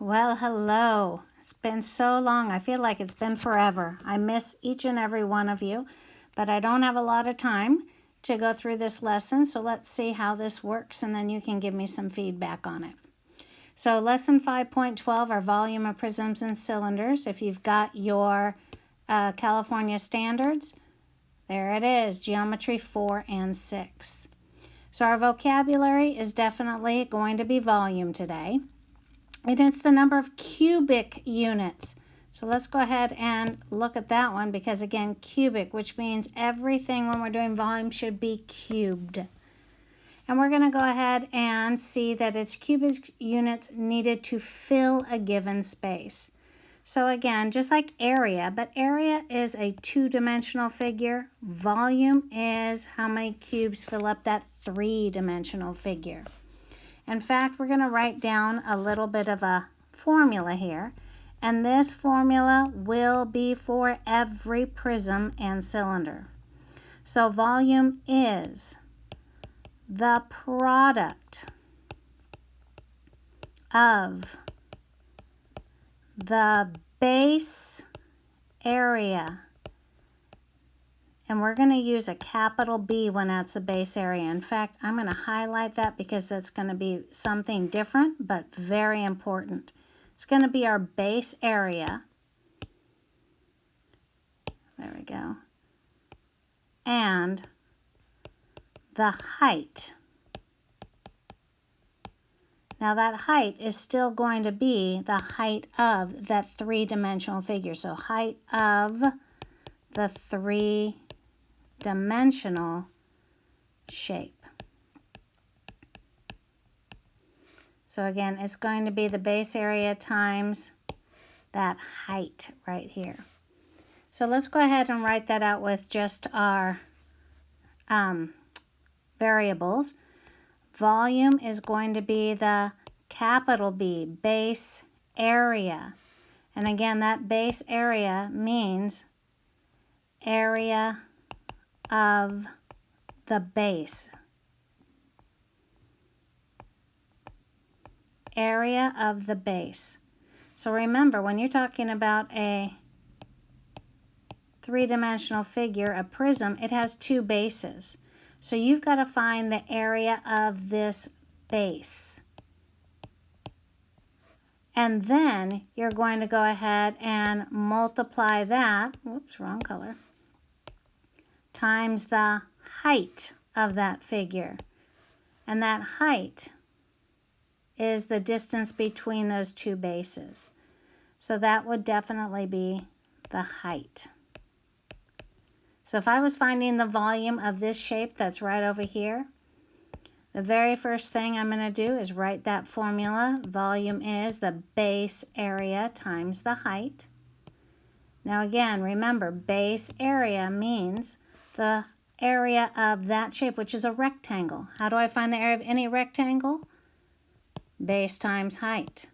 Well, hello. It's been so long. I feel like it's been forever. I miss each and every one of you, but I don't have a lot of time to go through this lesson, so let's see how this works, and then you can give me some feedback on it. So lesson 5.12, our volume of prisms and cylinders. If you've got your California standards, there it is, geometry 4 and 6. So our vocabulary is definitely going to be volume today. And it's the number of cubic units. So let's go ahead and look at that one because, again, cubic, which means everything when we're doing volume should be cubed. And we're going to go ahead and see that it's cubic units needed to fill a given space. So again, just like area, but area is a two-dimensional figure. Volume is how many cubes fill up that three-dimensional figure. In fact, we're going to write down a little bit of a formula here, and this formula will be for every prism and cylinder. So volume is the product of the base area. And we're going to use a capital B when that's the base area. In fact, I'm going to highlight that because that's going to be something different, but very important. It's going to be our base area. There we go. And the height. Now that height is still going to be the height of that three-dimensional figure. So height of the three-dimensional shape. So again, it's going to be the base area times that height right here. So let's go ahead and write that out with just our variables. Volume is going to be the capital B, base area. And again, that base area means area of the base. Area of the base. So remember, when you're talking about a three-dimensional figure, a prism, it has two bases. So you've got to find the area of this base. And then you're going to go ahead and multiply that, whoops, wrong color, times the height of that figure. And that height is the distance between those two bases. So that would definitely be the height. So if I was finding the volume of this shape that's right over here, the very first thing I'm going to do is write that formula. Volume is the base area times the height. Now again, remember, base area means the area of that shape, which is a rectangle. How do I find the area of any rectangle? Base times height.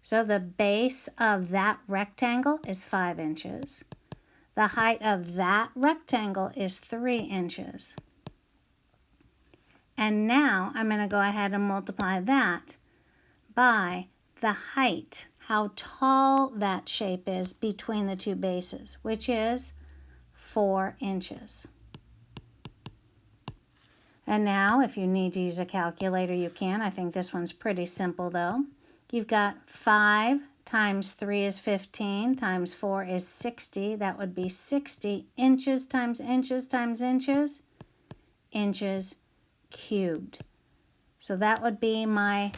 So the base of that rectangle is 5 inches. The height of that rectangle is 3 inches. And now I'm going to go ahead and multiply that by the height, how tall that shape is between the two bases, which is 4 inches. And now, if you need to use a calculator, you can. I think this one's pretty simple, though. You've got 5 times 3 is 15, times 4 is 60. That would be 60 inches times inches times inches, inches cubed. So that would be my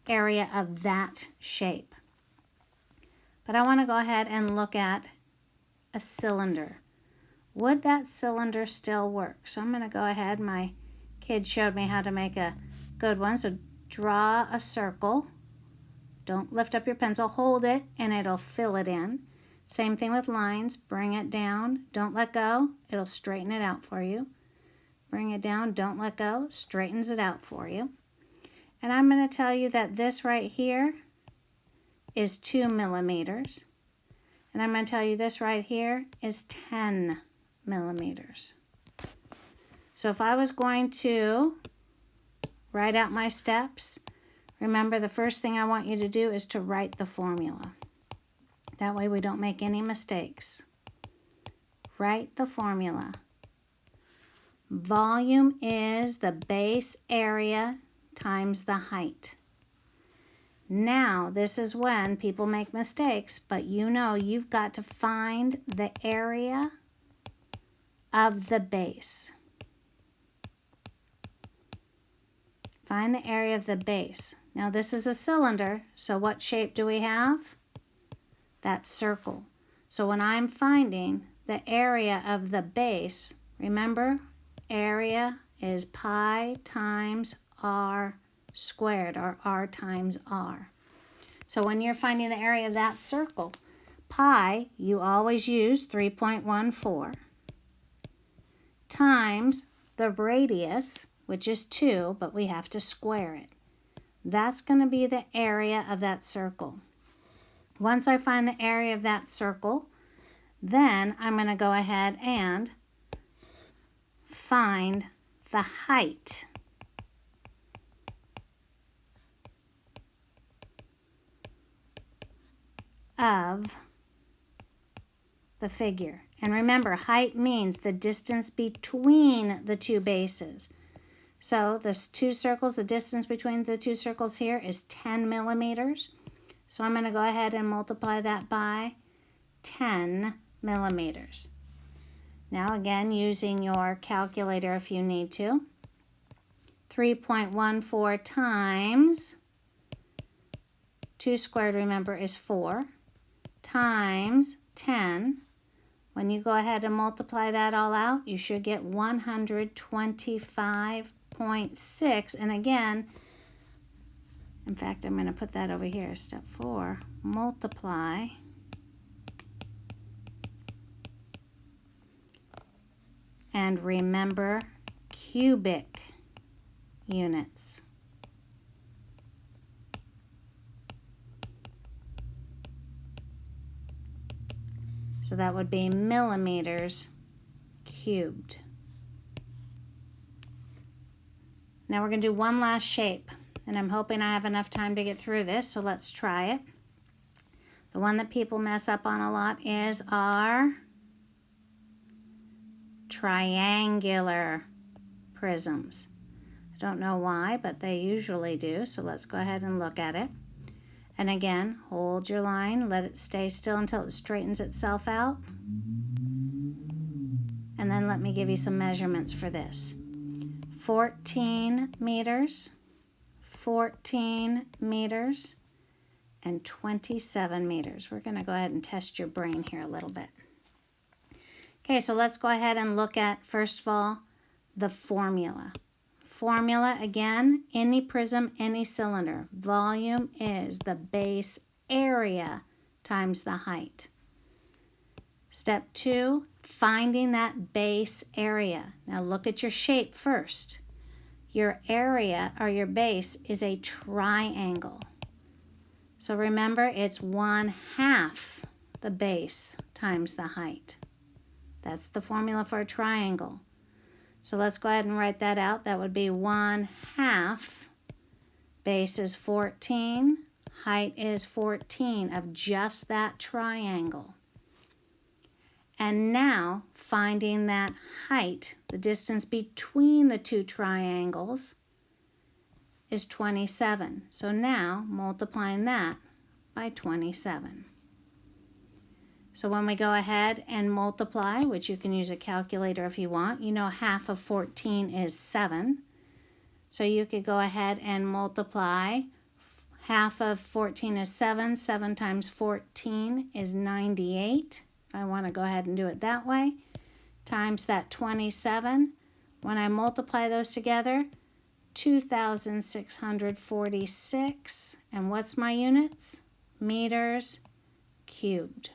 area of that shape. But I want to go ahead and look at a cylinder. Would that cylinder still work? So I'm going to go ahead. My kid showed me how to make a good one. So draw a circle. Don't lift up your pencil, hold it, and it'll fill it in. Same thing with lines. Bring it down, don't let go, it'll straighten it out for you. Bring it down, don't let go, straightens it out for you. And I'm going to tell you that this right here is 2 millimeters. And I'm going to tell you this right here is 10 millimeters. So if I was going to write out my steps, Remember, the first thing I want you to do is to write the formula. That way we don't make any mistakes. Write the formula. Volume is the base area times the height. Now, this is when people make mistakes, but you know you've got to find the area of the base. Find the area of the base. Now this is a cylinder, so what shape do we have? That's circle. So when I'm finding the area of the base, remember, area is pi times r squared, or r times r. So when you're finding the area of that circle, pi, you always use 3.14 times the radius, which is 2, but we have to square it. That's going to be the area of that circle. Once I find the area of that circle, then I'm going to go ahead and find the height of the figure. And remember, height means the distance between the two bases. So the two circles, the distance between the two circles here is 10 millimeters. So I'm going to go ahead and multiply that by 10 millimeters. Now again, using your calculator if you need to. 3.14 times 2 squared, remember, is 4, times 10. When you go ahead and multiply that all out, you should get 125.6. And again, in fact, I'm going to put that over here. Step 4, multiply. And remember, cubic units. So that would be millimeters cubed. Now we're going to do one last shape, and I'm hoping I have enough time to get through this, so let's try it. The one that people mess up on a lot is our triangular prisms. I don't know why, but they usually do, so let's go ahead and look at it. And again, hold your line, let it stay still until it straightens itself out. And then let me give you some measurements for this. 14 meters, 14 meters, and 27 meters. We're going to go ahead and test your brain here a little bit. Okay, so let's go ahead and look at, first of all, the formula. Formula, again, any prism, any cylinder. Volume is the base area times the height. Step 2, finding that base area. Now look at your shape first. Your area, or your base, is a triangle. So remember, it's 1/2 the base times the height. That's the formula for a triangle. So let's go ahead and write that out. That would be 1/2. Base is 14. Height is 14 of just that triangle. And now, finding that height, the distance between the two triangles, is 27. So now, multiplying that by 27. So when we go ahead and multiply, which you can use a calculator if you want, you know 1/2 of 14 is 7. So you could go ahead and multiply. 1/2 of 14 is 7. 7 times 14 is 98. If I want to go ahead and do it that way. Times that 27. When I multiply those together, 2,646. And what's my units? Meters cubed.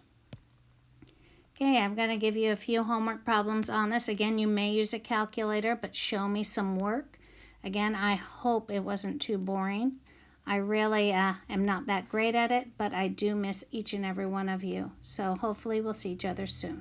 Okay, I'm going to give you a few homework problems on this. Again, you may use a calculator, but show me some work. Again, I hope it wasn't too boring. I really am not that great at it, but I do miss each and every one of you. So hopefully we'll see each other soon.